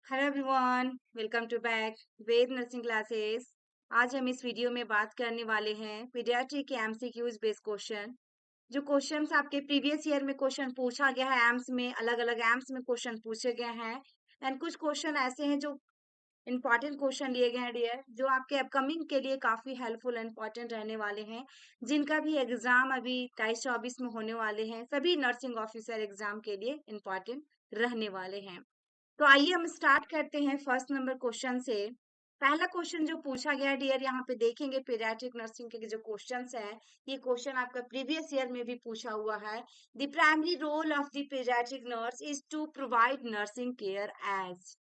Hello everyone, welcome to back Ved nursing classes. आज हम इस वीडियो में बात करने वाले हैं पीडियाट्रिक के एमसीक्यूज बेस्ड क्वेश्चन। जो क्वेश्चंस आपके प्रीवियस ईयर में क्वेश्चन पूछा गया है एम्स में, अलग अलग एम्स में क्वेश्चन पूछे गए हैं। एंड कुछ क्वेश्चन ऐसे हैं जो इंपॉर्टेंट क्वेश्चन लिए गए हैं डियर, जो आपके अपकमिंग के लिए काफी हेल्पफुल एंड इंपॉर्टेंट रहने वाले हैं, जिनका भी एग्जाम अभी 23-24 में होने वाले हैं। सभी नर्सिंग ऑफिसर एग्जाम के लिए इंपॉर्टेंट रहने वाले हैं। तो आइए हम स्टार्ट करते हैं फर्स्ट नंबर क्वेश्चन से। पहला क्वेश्चन जो पूछा गया डियर, यहाँ पे देखेंगे पीडियाट्रिक नर्सिंग के जो क्वेश्चंस हैं, ये क्वेश्चन आपका प्रीवियस ईयर में भी पूछा हुआ है। The primary role of the paediatric nurse is to provide nursing care as.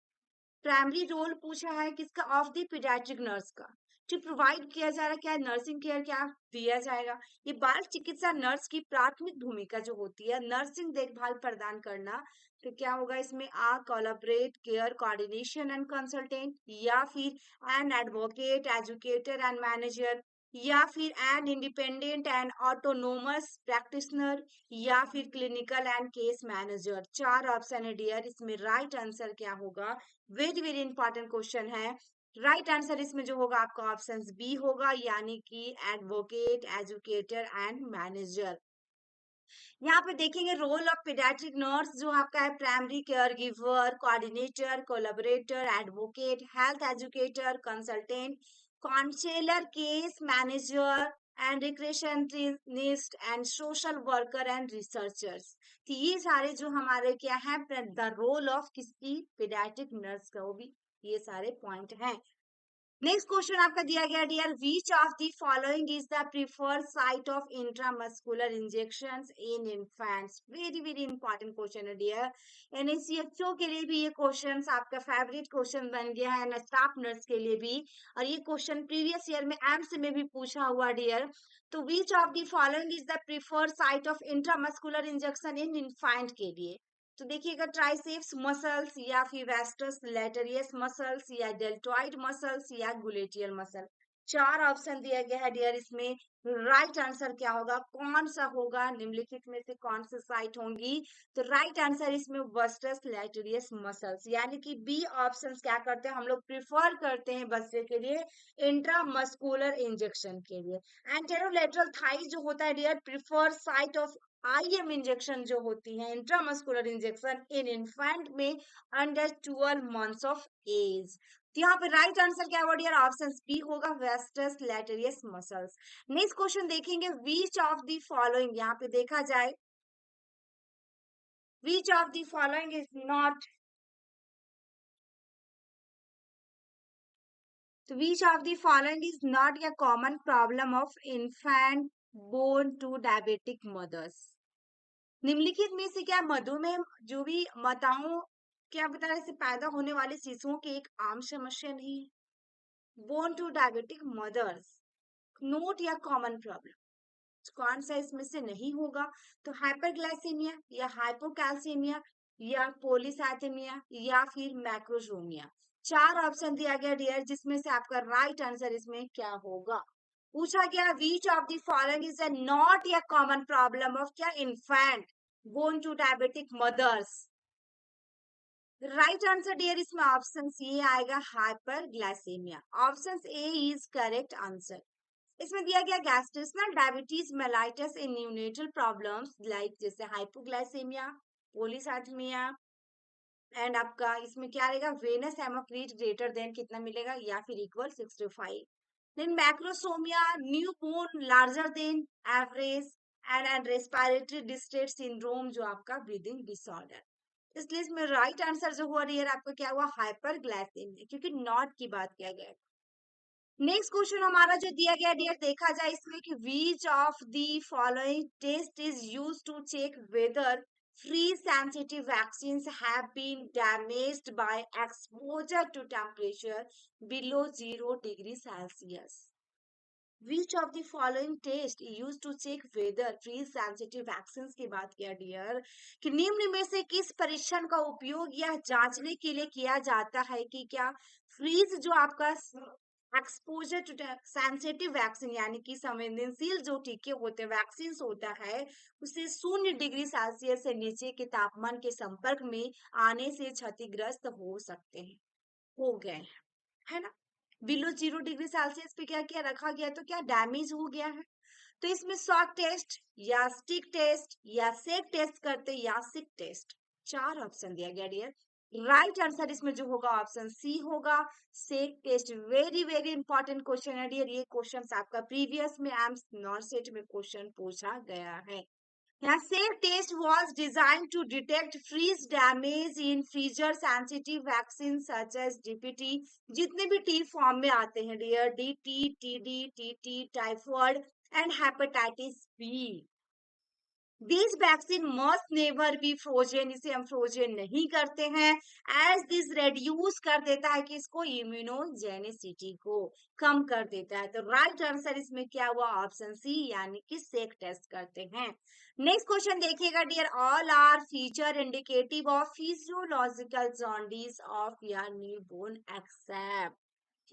Primary role पूछा है किसका? ऑफ द पीडियाट्रिक नर्स का। जो प्रोवाइड किया जा रहा है, क्या नर्सिंग केयर क्या दिया जाएगा? ये बाल चिकित्सा नर्स की प्राथमिक भूमिका जो होती है नर्सिंग देखभाल प्रदान करना। तो क्या होगा इसमें? A collaborate care coordination and consultant, या फिर an advocate educator and manager, या फिर an independent and autonomous practitioner, या फिर क्लिनिकल एंड केस मैनेजर। चार ऑप्शन है डियर, इसमें राइट आंसर क्या होगा? वेरी वेरी इंपॉर्टेंट क्वेश्चन है। राइट आंसर इसमें जो होगा आपका ऑप्शन बी होगा, यानी कि एडवोकेट एजुकेटर एंड मैनेजर। यहाँ पे देखेंगे रोल ऑफ पीडियाट्रिक नर्स जो आपका है primary care giver, coordinator, collaborator, advocate, health educator, consultant, counsellor, case manager and recreationist and social worker and researchers. तो ये सारे जो हमारे क्या है, द रोल ऑफ किसकी? पीडियाट्रिक नर्स का, वो भी ये सारे पॉइंट हैं। नेक्स्ट क्वेश्चन आपका दिया गया dear, which of the following is the preferred site of intramuscular injections in infants. Very very important question है डियर। एनएसीएचओ के लिए भी ये क्वेश्चन आपका फेवरेट क्वेश्चन बन गया है, एंड स्टाफ नर्स के लिए भी। और ये क्वेश्चन प्रीवियस ईयर में एम्स में भी पूछा हुआ डियर। तो which of the following is the preferred site of intramuscular injection in infant के लिए? तो देखिएगा, ट्राइसेप्स मसल्स, या फिर वेस्टस लैटेरियस मसल्स, या डेल्टॉइड मसल्स, या गुलेटियल मसल। चार ऑप्शन दिया गया है डियर, इसमें राइट आंसर क्या होगा? कौन सा होगा? निम्नलिखित में से कौन सी साइट होंगी? तो राइट आंसर इसमें वेस्टस लैटेरियस मसल्स, यानी कि बी ऑप्शन क्या करते हैं हम लोग? प्रिफर करते हैं बच्चे के लिए इंट्रामस्कुलर इंजेक्शन के लिए। एंटेरोलेटरल थाई जो होता है dear, prefer site of IM injection जो होती है इंट्रामस्कुलर इंजेक्शन इन इन्फेंट में अंडर 12 मंथ्स ऑफ एज। तो यहाँ पे राइट आंसर क्या होगा? ऑप्शन बी होगा, vastus lateralis muscles. Next question देखेंगे, विच ऑफ द फॉलोइंग, यहाँ पे देखा जाए, which of the following is not, तो which of the following is not a common problem of infant born to diabetic mothers. निम्नलिखित में से क्या मधुमेह जो भी माताओं, क्या बता रहे, से पैदा होने वाले शिशुओं की एक आम समस्या नहीं है? Born to diabetic mothers, not या कॉमन प्रॉब्लम, कौन सा इसमें से नहीं होगा? तो हाइपरग्लाइसीमिया, या हाइपोकैल्सीमिया, या पोलिसैथेमिया, या फिर मैक्रोजोमिया। चार ऑप्शन दिया गया डियर, जिसमें से आपका राइट आंसर इसमें क्या होगा? पूछा गया which of the following is a not या कॉमन प्रॉब्लम ऑफ क्या? Infant born to diabetic mothers. Right answer dear इसमें ऑप्शन सी आएगा, hyperglycaemia. Option A is correct answer. इसमें दिया गया gestational diabetes mellitus in neonatal problems like जैसे hypoglycaemia, polycythaemia, and आपका इसमें क्या रहेगा? वेनस हेमोक्रीट ग्रेटर देन कितना मिलेगा? या फिर equal 65। Then macrosomia, newborn larger than average, and respiratory distress syndrome जो आपका ब्रीदिंग डिसऑर्डर। इसलिए इसमें राइट आंसर जो हुआ डियर आपका क्या हुआ? हाइपरग्लाइसेमिया, क्योंकि नॉट की बात किया गया। नेक्स्ट क्वेश्चन हमारा जो दिया गया डियर, देखा जाए इसमें कि which of the following test is used to check whether freeze sensitive vaccines have been damaged by exposure to temperature below 0 degree Celsius. Which of the following test use to check whether freeze sensitive vaccine की बात किया dear, कि निम्न में से किस परीक्षण का उपयोग यह जांचने के लिए किया जाता है कि क्या फ्रीज जो आपका एक्सपोजर टू सेंसिटिव वैक्सीन यानी कि संवेदनशील जो टीके होते हैं, वैक्सीन होता है, उसे 0 डिग्री सेल्सियस से नीचे के तापमान के संपर्क में आने से क्षतिग्रस्त हो सकते हैं, हो गए हैं, है ना। बिलो 0 डिग्री सेल्सियस पे क्या क्या रखा गया, तो क्या डैमेज हो गया है। तो इसमें शॉक टेस्ट या स्टिक टेस्ट या सेक टेस्ट करते या सिक टेस्ट, 4 ऑप्शन दिया गया डियर। राइट आंसर इसमें जो होगा ऑप्शन सी होगा, sac test. Very very important question है डियर, ये क्वेश्चन आपका प्रीवियस में एम्स नॉन सेट में क्वेश्चन पूछा गया है। यहाँ sac test was designed to detect freeze damage in freezer sensitive vaccines such as DPT, जितने भी टी फॉर्म में आते हैं dear, DT, TD, TT, typhoid and hepatitis B. This vaccine must never be frozen, इसे हम frozen नहीं करते हैं, एज दिस रेड्यूस कर देता है कि इसको इम्यूनोजेनिसिटी को कम कर देता है। तो राइट आंसर इसमें क्या हुआ, ऑप्शन सी, यानी कि सेक टेस्ट करते हैं। नेक्स्ट क्वेश्चन देखिएगा dear, all are feature indicative of physiological jaundice of या newborn except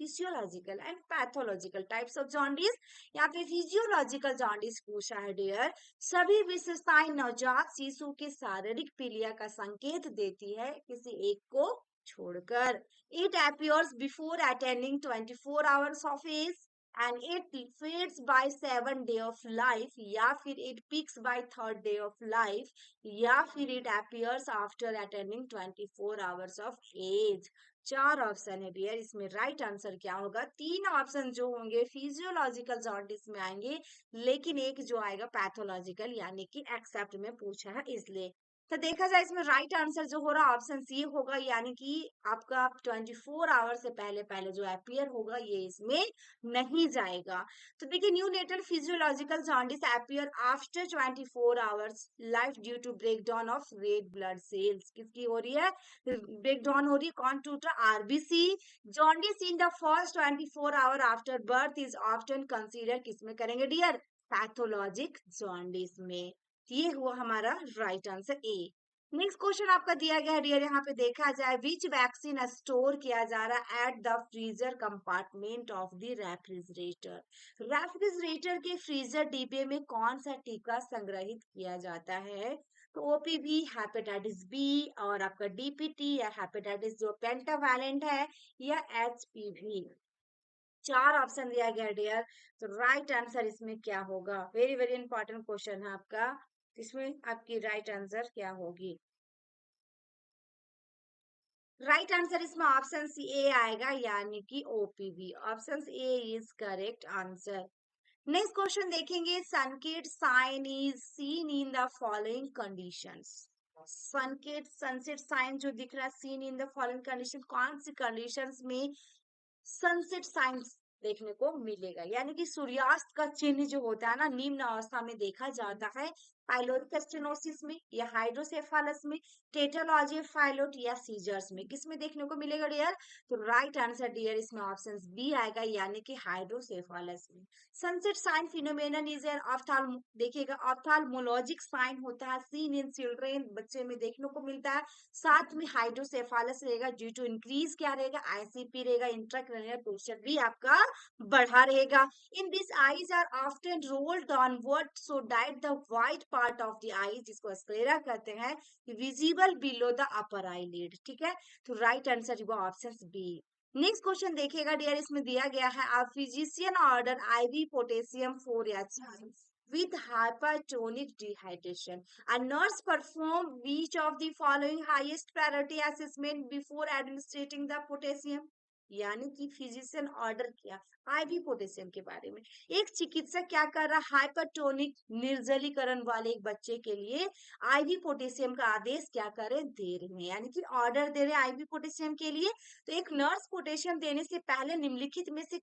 physiological and pathological types of jaundice, या फिर फिजियोलॉजिकल जॉन्डिस पूछा है डियर। सभी विशेषताएं नवजात शिशु के शारीरिक पीलिया का संकेत देती है, किसी एक को छोड़कर। It appears before attending 24 hours of age and it fades by 7 day of life, या फिर it peaks by 3rd day of life, या फिर it appears after attending 24 hours of age। 4 option है डियर, इसमें राइट आंसर क्या होगा, 3 option जो होंगे फिजियोलॉजिकल जॉन्डिस में आएंगे, लेकिन एक जो आएगा पैथोलॉजिकल यानी कि एक्सेप्ट में पूछा है इसलिए। तो देखा जाए इसमें राइट आंसर जो हो रहा ऑप्शन सी होगा, यानी कि आपका 24 आवर से पहले पहले जो अपीयर होगा ये इसमें नहीं जाएगा। तो देखिए, neonatal physiological jaundice appear after 24 hours life due to breakdown of red blood cells. किसकी हो रही है, ब्रेकडाउन हो रही है, कौन टूट रहा, RBC. Jaundice in the first 24 hour after birth is often consider किसमें करेंगे डियर, पैथोलॉजिक जॉन्डिस में। ये हुआ हमारा right answer A. Next question आपका दिया गया है डियर, यहाँ पे देखा जाए, विच वैक्सीन स्टोर किया जा रहा है at the freezer compartment of the refrigerator. Refrigerator के फ्रीजर डिब्बे में कौन सा टीका संग्रहित किया जाता है, तो ओपीवी, हेपेटाइटिस बी, और आपका डीपीटी या हेपेटाइटिस जो पेंटावैलेंट है, या एचपीवी। 4 ऑप्शन दिया गया डियर। तो राइट आंसर इसमें क्या होगा, वेरी वेरी इंपॉर्टेंट क्वेश्चन है आपका, इसमें आपकी राइट आंसर क्या होगी। राइट आंसर इसमें ऑप्शन सी ए आएगा, यानी कि OPV. Option A is correct answer. Next question देखेंगे, sunset sign is seen in the following conditions. Sunset sunset sign जो दिख रहा है seen in the following condition, कौन सी कंडीशंस में सनसेट साइंस देखने को मिलेगा, यानी कि सूर्यास्त का चिन्ह जो होता है ना, निम्न अवस्था में देखा जाता है, पाइलोरिक स्टेनोसिस में, या हाइड्रोसेफालस में, टेट्रालॉजी फाइलोट, या सीजर्स में, किसमें देखने को मिलेगा डियर, तो राइट आंसर डियर इसमें ऑप्शन बी आएगा, यानी कि हाइड्रोसेफालस में। Sunset sign phenomenon is an ophthal, देखिएगा ऑफ्थाल्मोलॉजिक साइन होता है, सीन इन चिल्ड्रेन, बच्चे में देखने को मिलता है। साथ में हाइड्रोसेफालस रहेगा, ड्यू टू इंक्रीज क्या रहेगा, आईसीपी रहेगा, इंट्राक्रैनियल प्रेशर भी आपका बढ़ा रहेगा। In this eyes are often rolled downward so that the white part of the eye, जिसको स्क्लेरा कहते हैं, visible below the upper eyelid. ठीक है, तो राइट आंसर हुआ ऑप्शन बी। नेक्स्ट क्वेश्चन देखिएगा डियर, इसमें दिया गया है, a physician order IV potassium 4H with hypertonic dehydration. A nurse perform which of the following highest priority assessment before administrating the potassium, यानी कि फिजिशियन ऑर्डर किया ivy potassium के बारे में। एक चिकित्सक क्या कर रहा, हाइपरटोनिक निर्जलीकरण वाले एक बच्चे के लिए आईवी पोटेशियम का आदेश क्या करे, दे रहे हैं, यानी कि ऑर्डर दे रहे हैं आईवी पोटेशियम के लिए। तो एक नर्स पोटेशियम देने से पहले निम्नलिखित में से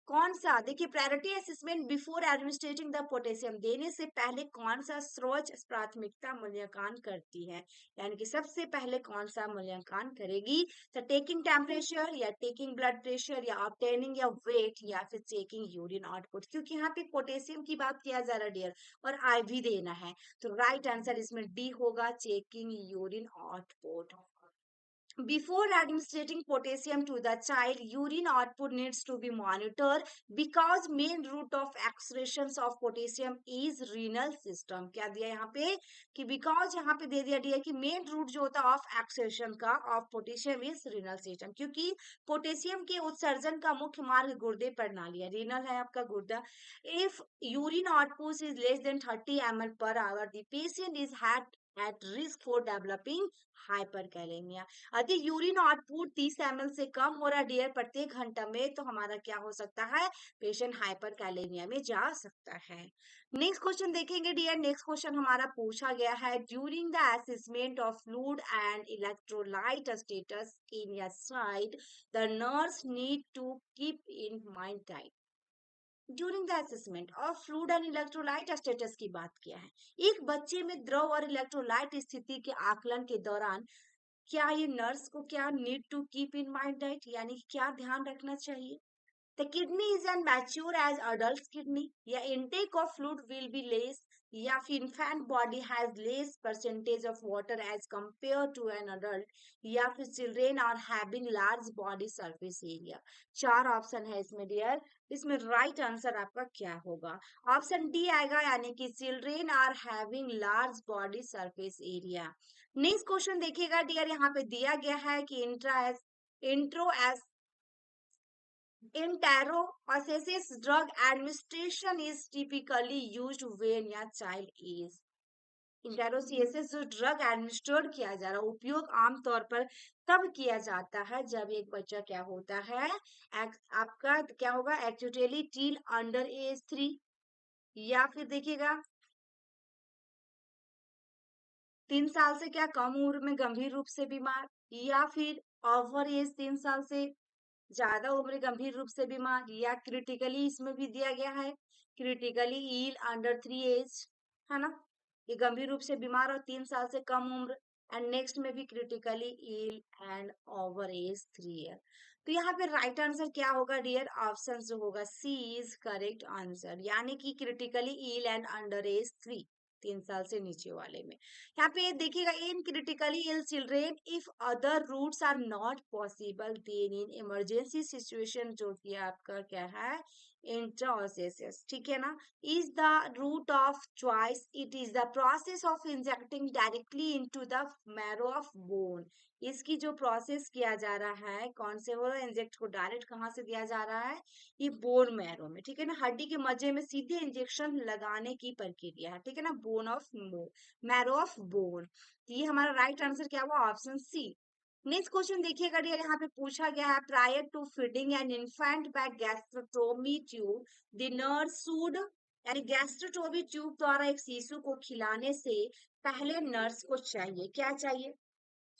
कौन सा देखिए, priority assessment before administrating the potassium, देने से पहले कौन सा सर्वोच्च प्राथमिकता मूल्यांकन करती है, यानी कि सबसे पहले कौन सा मूल्यांकन करेगी, तो टेकिंग टेम्परेचर, या टेकिंग ब्लड प्रेशर, या ऑब्टेनिंग या वेट, या फिर चेकिंग यूरिन आउटपुट, क्योंकि यहाँ पे पोटेशियम की बात किया जा रहा है डियर, और आईवी देना है। तो राइट आंसर इसमें डी होगा, checking urine output. Before administering potassium to the child, urine output needs to be monitored because main route of excretions of potassium is renal system. क्या दिया यहाँ पे कि because यहाँ पे दे दिया कि main route जो होता है of excretion का of potassium is renal system, क्योंकि पोटेशियम के उत्सर्जन का मुख्य मार्ग गुर्दे प्रणाली है, renal है आपका गुर्दा. If urine output is less than 30 ml per hour, the patient is at risk for developing hyperkalemia. यदि यूरिन आउटपुट 30 ml से कम हो रहा है डियर प्रत्येक घंटा में, तो हमारा क्या हो सकता है, पेशेंट हाइपर कैलेमिया में जा सकता है. नेक्स्ट क्वेश्चन देखेंगे डियर. नेक्स्ट क्वेश्चन हमारा पूछा गया है, during the assessment of fluid and electrolyte status in your site the nurse need to keep in mind that. During the assessment of fluid and electrolyte status की बात किया है. एक बच्चे में द्रव और इलेक्ट्रोलाइट स्थिति के आकलन के दौरान क्या ये नर्स को क्या need to keep in mind that, यानी क्या ध्यान रखना चाहिए. The kidney is as mature as adult kidney, या intake of fluid will be less, या फिर infant body has less percentage of water as compared to an adult, या फिर children are having large body surface area. चार option है इसमें dear. इसमें right answer आपका क्या होगा, ऑप्शन डी आएगा, यानी कि children are having large body surface area. Next question देखिएगा डियर, यहाँ पे दिया गया है कि intraosseous enterocytosis drug administration is typically used when a child is. इंटेरोसियसिस जो ड्रग एडमिनिस्ट्रेट किया जा रहा है, उपयोग आमतौर पर तब किया जाता है जब एक बच्चा क्या होता है, आपका क्या होगा, एक्यूटली टिल अंडर एज 3, या फिर देखिएगा 3 साल से क्या कम उम्र में गंभीर रूप से बीमार, या फिर ओवर एज 3 साल से ज्यादा उम्र गंभीर रूप से बीमार, या क्रिटिकली इसमें भी दिया गया है क्रिटिकली इल अंडर 3 एज, है ना, ये गंभीर रूप से बीमार और 3 साल से कम उम्र. एंड नेक्स्ट में भी critically ill and over age 3 year. तो यहाँ पे राइट आंसर क्या होगा डियर, ऑप्शन जो होगा सी इज करेक्ट आंसर, यानी कि critically ill and under age 3, 3 साल से नीचे वाले में. यहाँ पे देखिएगा, in critically ill children if other routes are not possible then in emergency situation, जो कि आपका क्या है, इंट्राओसेसिस, ठीक है ना, is the route of choice. It is the process of injecting directly into the marrow of bone. इसकी जो प्रोसेस किया जा रहा है, कौन से हो रहा है, इंजेक्ट को डायरेक्ट कहाँ से दिया जा रहा है, ये बोन मैरो में, ठीक है ना, हड्डी के मज्जे में सीधे इंजेक्शन लगाने की प्रक्रिया है, ठीक है ना, bone of marrow of bone. ये हमारा राइट आंसर क्या हुआ, ऑप्शन सी. नेक्स्ट क्वेश्चन देखिएगा डियर, यहाँ पे पूछा गया है, prior to feeding an infant by gastrostomy tube the nurse should, यानी गैस्ट्रोटोमी ट्यूब द्वारा एक शिशु को खिलाने से पहले नर्स को चाहिए, क्या चाहिए,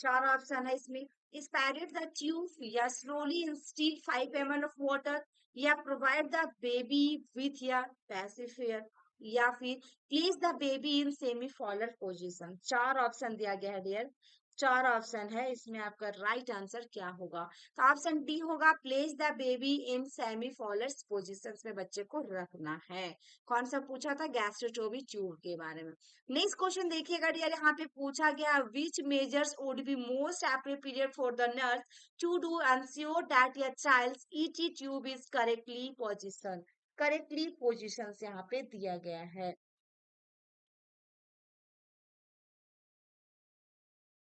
चार ऑप्शन है इसमें, स्पैरेट द ट्यूब, या slowly instil 5 ml of water, या प्रोवाइड द बेबी विथ या पैसिफियर, या फिर place the baby in semi Fowler position. चार ऑप्शन दिया गया है डियर, चार ऑप्शन है, इसमें आपका राइट आंसर क्या होगा, तो ऑप्शन डी होगा, place the baby in semi Fowler positions में बच्चे को रखना है. कौन सा पूछा था, गैस्ट्रोटोमी ट्यूब के बारे में. नेक्स्ट क्वेश्चन देखिएगा डियर, यहाँ पे पूछा गया, which measures would be most appropriate for the nurse to do ensure that your child's ET tube is correctly position. Correctly position यहाँ पे दिया गया है.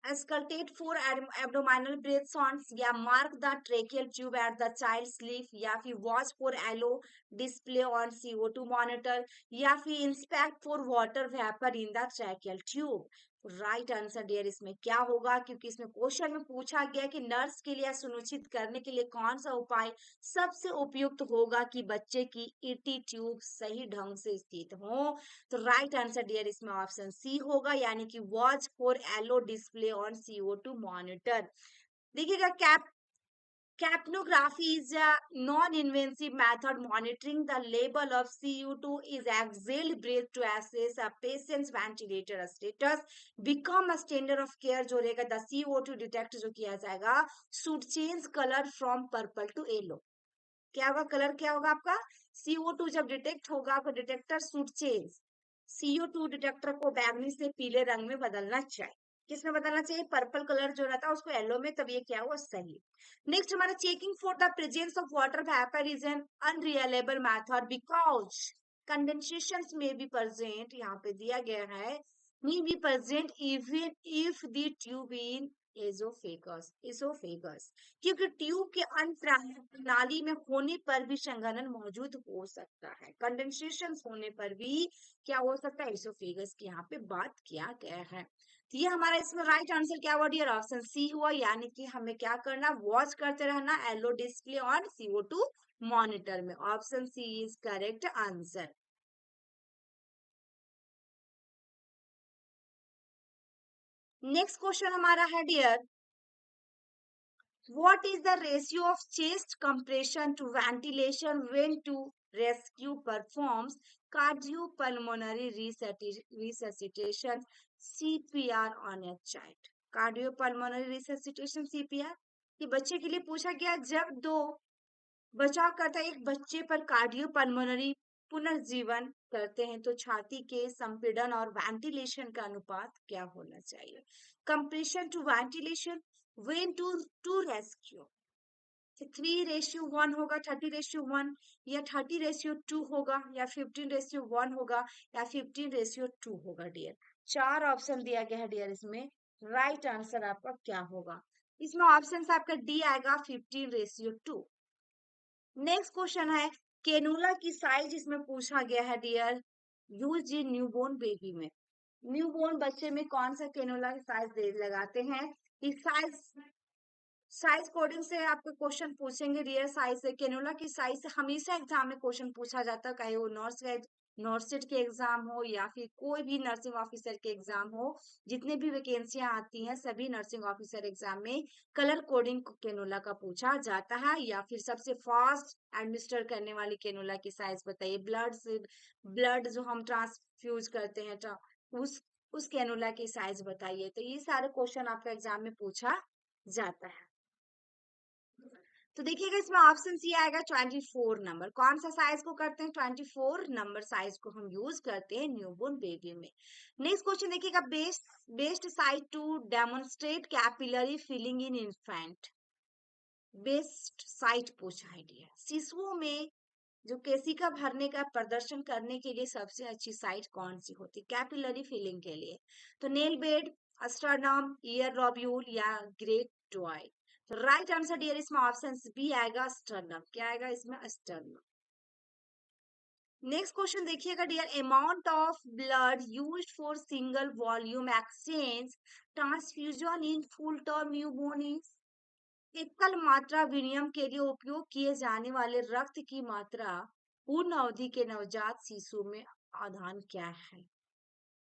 Auscultate for abdominal breath sounds, या mark the tracheal tube at the child's sleep, या फिर watch for allo display on CO2 monitor, या फिर inspect for water vapor in the tracheal tube. Right answer dear इसमें क्या होगा, क्योंकि इसमें क्वेश्चन में पूछा गया कि नर्स के लिए सुनिश्चित करने के लिए कौन सा उपाय सबसे उपयुक्त होगा कि बच्चे की ईटी ट्यूब सही ढंग से स्थित हो. तो राइट आंसर डियर इसमें ऑप्शन सी होगा, यानी कि watch for yellow display on CO2 monitor. देखिएगा, capnography is a non-invasive method monitoring the level of CO2 is exhaled breath to assess a patient's ventilator status. Become a standard of care जो रहेगा, the CO2 detect जो किया जाएगा should change color from purple to yellow. क्या होगा, colour क्या होगा आपका, CO2 जब डिटेक्ट होगा आपका detector should change, CO2 detector को बैंगनी से पीले रंग में बदलना चाहिए. किसमें बताना चाहिए? पर्पल कलर जो रहता है उसको येलो में, तब ये क्या हुआ? सही। नेक्स्ट हमारा checking for the presence of water vapour is an unreliable method because condensation में बी प्रेजेंट, यहाँ पे दिया गया है, may be present even if the tube in esophagus, क्योंकि ट्यूब के अंत नाली में होने पर भी संघनन मौजूद हो सकता है, कंडेंसेशन होने पर भी क्या हो सकता है? एसोफेगस की यहाँ पे बात किया गया है। तो ये हमारा इसमें राइट आंसर क्या हुआ डियर? ऑप्शन सी हुआ, यानी कि हमें क्या करना? वॉच करते रहना yellow display on CO2 monitor में। Option C is correct answer. Next question हमारा है dear, what is the ratio of chest compression to ventilation when to rescue performs cardiopulmonary resuscitation CPR on a child? cardiopulmonary resuscitation CPR ये बच्चे के लिए पूछा गया, जब दो बचाव करता एक बच्चे पर कार्डियोपल्मोनरी पुनर्जीवन करते हैं तो छाती के संपीड़न और वेंटिलेशन का अनुपात क्या होना चाहिए? Compression to ventilation when two rescue 3:1 होगा, 30:1 या 30:2 होगा, या 15:1 होगा, या 15:2 होगा डियर। चार ऑप्शन दिया गया है डियर, इसमें राइट आंसर आपका क्या होगा? इसमें ऑप्शन आपका डी आएगा 15:2। नेक्स्ट क्वेश्चन है, केनुला की साइज इसमें पूछा गया है dear, use in newborn baby में। न्यूबॉर्न बच्चे में कौन सा केनुला की साइज लगाते हैं? इस साइज कोडिंग से आपको क्वेश्चन पूछेंगे डियर। साइज से केनुला की साइज से हमेशा एग्जाम में क्वेश्चन पूछा जाता है, चाहे वो नॉर्थ के एग्जाम हो या फिर कोई भी नर्सिंग ऑफिसर के एग्जाम हो। जितने भी वैकेंसियां आती हैं सभी नर्सिंग ऑफिसर एग्जाम में कलर कोडिंग केनुला का पूछा जाता है। या फिर सबसे फास्ट एडमिनिस्टर करने वाली केनुला की साइज बताइए, ब्लड जो हम ट्रांसफ्यूज करते हैं उस केनुला की साइज बताइए। तो ये सारे क्वेश्चन आपका एग्जाम में पूछा जाता है। तो देखिएगा इसमें ऑप्शन सी आएगा 24 नंबर। कौन सा साइज को करते हैं? 24 नंबर साइज को हम यूज करते हैं न्यूबॉर्न बेबी में। नेक्स्ट क्वेश्चन देखिएगा, best site to demonstrate capillary filling in infant. Best site पूछा है डियर, शिशुओं में जो केसिका भरने का प्रदर्शन करने के लिए सबसे अच्छी साइट कौन सी होती है कैपिलरी फिलिंग के लिए? तो nail bed, sternum, ear lobule या ग्रेट टॉय। तो राइट आंसर डियर इसमें ऑप्शन बी आएगा अस्टर्नम। क्या आएगा इसमें? अस्टर्नम। नेक्स्ट क्वेश्चन देखिएगा dear, amount of blood used for single volume exchange transfusion in full term newborn is. एकल मात्रा विनिमय के लिए उपयोग किए जाने वाले रक्त की मात्रा पूर्ण अवधि के नवजात शिशु में आधान क्या है?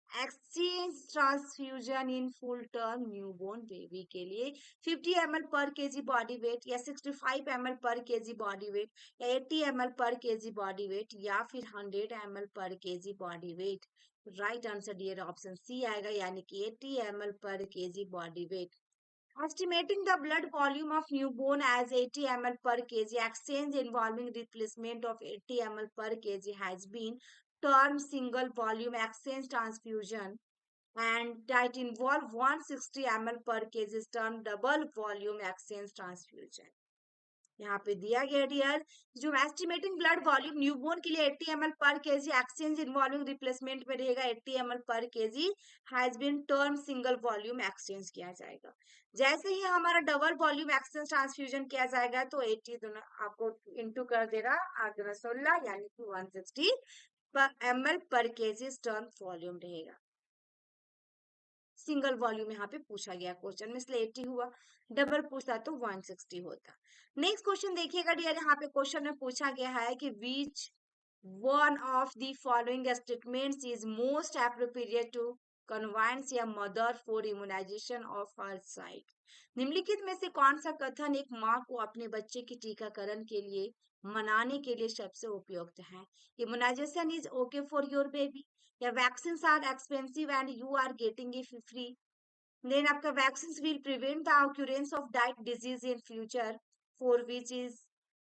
Exchange transfusion in full term newborn baby के लिए 50 ml per kg body wait या 65 ml per kg body wait या 80 ml per kg body wait या फिर 100 ml per kg body weight. Right answer dear option C आएगा, यानी कि 80 ml per kg body weight. Estimating the blood volume of newborn as 80 ml per kg, exchange involving replacement of 80 ml per kg has been termed single volume exchange transfusion, and that involve 160 ml per kg is termed double volume exchange transfusion. यहाँ पे दिया गया dear, जो estimating blood volume newborn के लिए 80 ml per KG exchange involving replacement में रहेगा 80 ml per kg has been term single volume exchange किया जाएगा। जैसे ही हमारा डबल वॉल्यूम एक्सचेंज ट्रांसफ्यूजन किया जाएगा तो 80 दोनों आपको इंटू कर देगा 16, यानी कि 160 ml per KG term volume रहेगा। सिंगल वॉल्यूम यहाँ पे पूछा गया क्वेश्चन में, इसलिए 80 हुआ, डबल पूछता तो 160 होता। नेक्स्ट क्वेश्चन देखिएगा डियर, यहाँ पे क्वेश्चन में पूछा गया है कि which one of the following statements is most appropriate to convince a mother for immunization of her child. निम्नलिखित में से कौन सा कथन एक माँ को अपने बच्चे के टीकाकरण के लिए मनाने के लिए सबसे उपयुक्त है? Immunization is okay for your baby, या vaccine are expensive and you are getting it free, then आपका vaccine will prevent the occurrence of diet disease in future for which is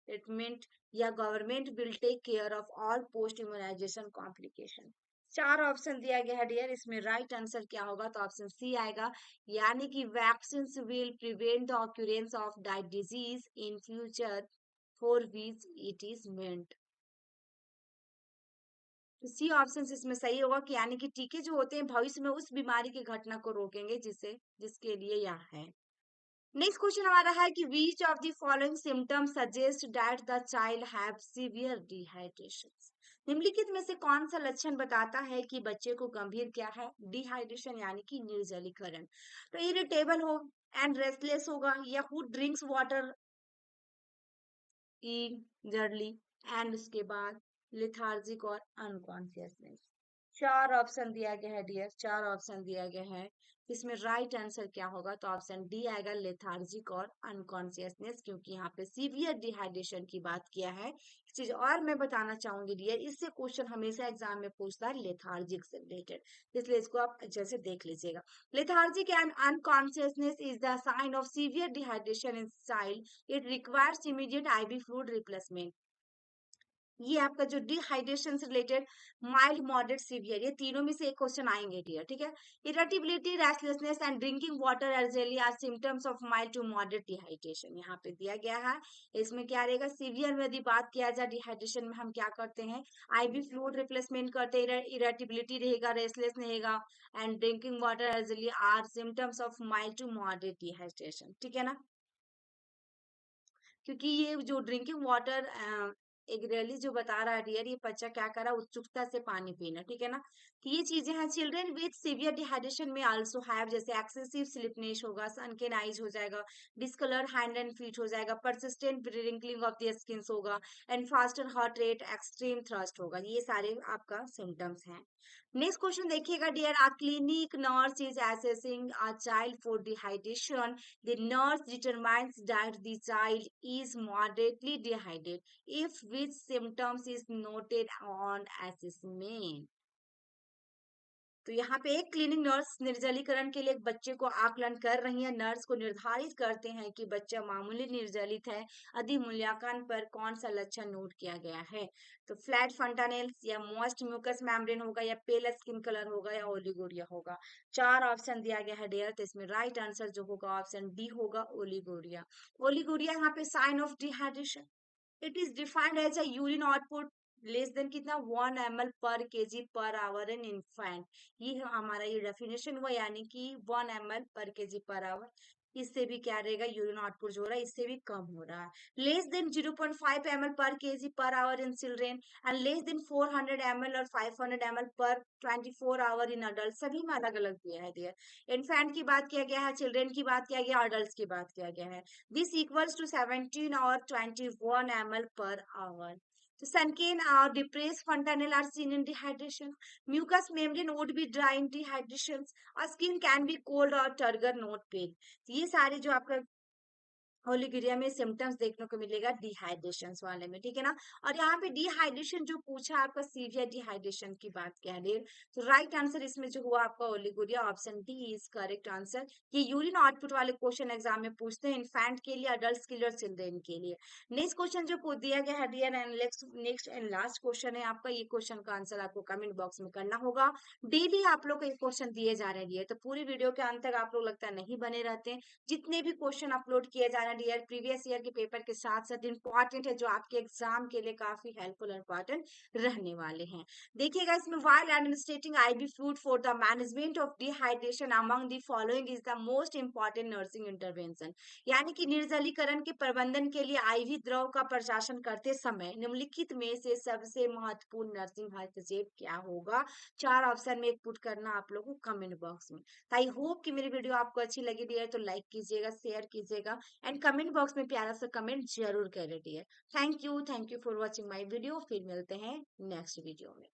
treatment, या government will take care of all post immunization complication. चार option दिया गया है dear, इसमें right answer क्या होगा? तो ऑप्शन सी आएगा, यानी कि vaccine will prevent the occurrence of that disease in future for which it is meant. तो सी ऑप्शन इसमें सही होगा कि यानी कि टीके जो होते हैं भविष्य में उस बीमारी की घटना को रोकेंगे जिसके लिए यह है। नेक्स्ट क्वेश्चन हमारा है कि which of the following symptoms suggest that the child have severe dehydration. निम्नलिखित में से कौन सा लक्षण बताता है कि बच्चे को गंभीर क्या है? डिहाइड्रेशन यानी कि निर्जलीकरण। तो इरिटेबल हो एंड रेस्टलेस होगा, या हु ड्रिंक्स वाटर ईगरली, एंड उसके बाद लेथार्जिक और अनकॉन्शियसनेस। चार ऑप्शन दिया गया है डियर, चार ऑप्शन दिया गया है, इसमें राइट आंसर क्या होगा? तो ऑप्शन डी आएगा, लेथार्जिक और अनकॉन्शियसनेस, क्योंकि यहाँ पे सीवियर डिहाइड्रेशन की बात किया है। एक चीज और मैं बताना चाहूंगी डियर, इससे क्वेश्चन हमेशा एग्जाम में पूछता है लेथार्जिक से रिलेटेड, इसलिए इसको आप अच्छे से देख लीजिएगा। Lethargic and unconsciousness is the sign of severe dehydration in child, it requires immediate IV fluid replacement. ये आपका जो डिहाइड्रेशन से रिलेटेड माइल्ड मॉडरेट सीवियर, ये तीनों में से एक क्वेश्चन आएंगे डियर, ठीक है। Irritability, restlessness and drinking water eagerly are symptoms of mild to moderate dehydration, यहाँ पे दिया गया है। इसमें क्या रहेगा? सीवियर में यदि बात किया जाए डिहाइड्रेशन में, हम क्या करते हैं? आईवी फ्लूइड रिप्लेसमेंट करते हैं, इरिटेबिलिटी रहेगा, रेस्टलेस रहेगा, and drinking water eagerly are symptoms of mild to moderate dehydration, ठीक है ना। क्योंकि ये जो ड्रिंकिंग वाटर एक रैली जो बता रहा है डियर, ये बच्चा क्या कर रहा है? उत्सुकता से पानी पीना, ठीक है ना। तो ये चीजें हैं। चिल्ड्रन विद सीवियर डिहाइड्रेशन में आल्सो हैव, जैसे एक्सेसिव स्लिपनेस होगा, सनकेन आइज हो जाएगा, डिस्कलर हैंड एंड फीट हो जाएगा, persistent wrinkling of the skin होगा, and faster heart rate, extreme thirst होगा। ये सारे आपका सिम्टम्स हैं। नेक्स्ट क्वेश्चन देखिएगा dear, a clinic nurse is assessing a child for dehydration, the nurse determines that the child is moderately dehydrated if which symptoms is noted on assessment। तो यहाँ पे एक क्लिनिक नर्स निर्जलीकरण के लिए एक बच्चे को आकलन कर रही है। नर्स को निर्धारित करते हैं कि बच्चा मामूली निर्जलित है, अधिमूल्यांकन पर कौन सा लक्षण नोट किया गया है? तो फ्लैट फंटानेल्स, या मोस्ट म्यूकस मेम्ब्रेन होगा, या पेल स्किन कलर होगा, या ओलिगोरिया होगा। चार ऑप्शन दिया गया है डियर, तो इसमें राइट आंसर जो होगा ऑप्शन डी होगा, ओलिगोरिया। ओलिगोरिया यहाँ पे sign of dehydration, it is defined as a urine output less than कितना 1 ml per KG per hour इन इन्फेंट। ये है हमारा ये डेफिनेशन हुआ, यानी कि 1 ml per KG per hour. इससे भी क्या रहेगा? यूरिन आउटपुट जो हो रहा है इससे भी कम हो रहा है। Less than 0.5 ml per KG per hour in children, and less than 400 ml और 500 ml पर 24 आवर इन अडल्ट। सभी में अलग अलग दिया है दिया। इन्फेंट की बात किया गया है, चिल्ड्रेन की बात किया गया, अडल्ट की बात किया गया है। This equals to 17 or 21 ml per hour. So sunken or depressed fontanelle are seen in dehydration. Mucous membrane would be dry in dehydration. Or skin can be cold or turgor, not pale. ये सारे जो आपका ओलिगोरिया में symptoms देखने को मिलेगा dehydration वाले में, ठीक है ना। और यहाँ पे डिहाइड्रेशन जो पूछा आपका सीवियर डिहाइड्रेशन की बात क्या है, तो राइट आंसर इसमें जो हुआ आपका oliguria, option D is correct answer. ये यूरिन आउटपुट वाले क्वेश्चन एग्जाम में पूछते हैं, इन्फेंट के लिए, अडल्ट के लिए और चिल्ड्रेन के लिए। नेक्स्ट क्वेश्चन जो दिया गया है dear, and next and last question है आपका, ये क्वेश्चन का आंसर आपको कमेंट बॉक्स में करना होगा। डेली आप लोग को ये क्वेश्चन दिए जा रहे हैं, तो पूरी वीडियो के अंत तक आप लोग लगता है नहीं बने रहते हैं। जितने भी क्वेश्चन अपलोड किए जा रहे हैं डियर, प्रीवियस ईयर के पेपर के साथ साथ इंपॉर्टेंट है, जो आपके एग्जाम के लिए काफी हेल्पफुल और इंपॉर्टेंट रहने वाले हैं। देखिएगा इसमें, while administrating IV fluid for the management of dehydration among the following is the most important nursing intervention। यानी कि निर्जलीकरण के प्रबंधन के लिए आईवी द्रव का प्रशासन करते समय निम्नलिखित में से सबसे महत्वपूर्ण नर्सिंग हस्तक्षेप क्या होगा? चार ऑप्शन में एक पुट करना आप लोगों को कमेंट बॉक्स में। आई होप कि मेरी वीडियो आपको अच्छी लगी डियर, तो लाइक कीजिएगा, शेयर कीजिएगा, एंड कमेंट बॉक्स में प्यारा सा कमेंट जरूर करें dear. Thank you for watching my video. फिर मिलते हैं नेक्स्ट वीडियो में।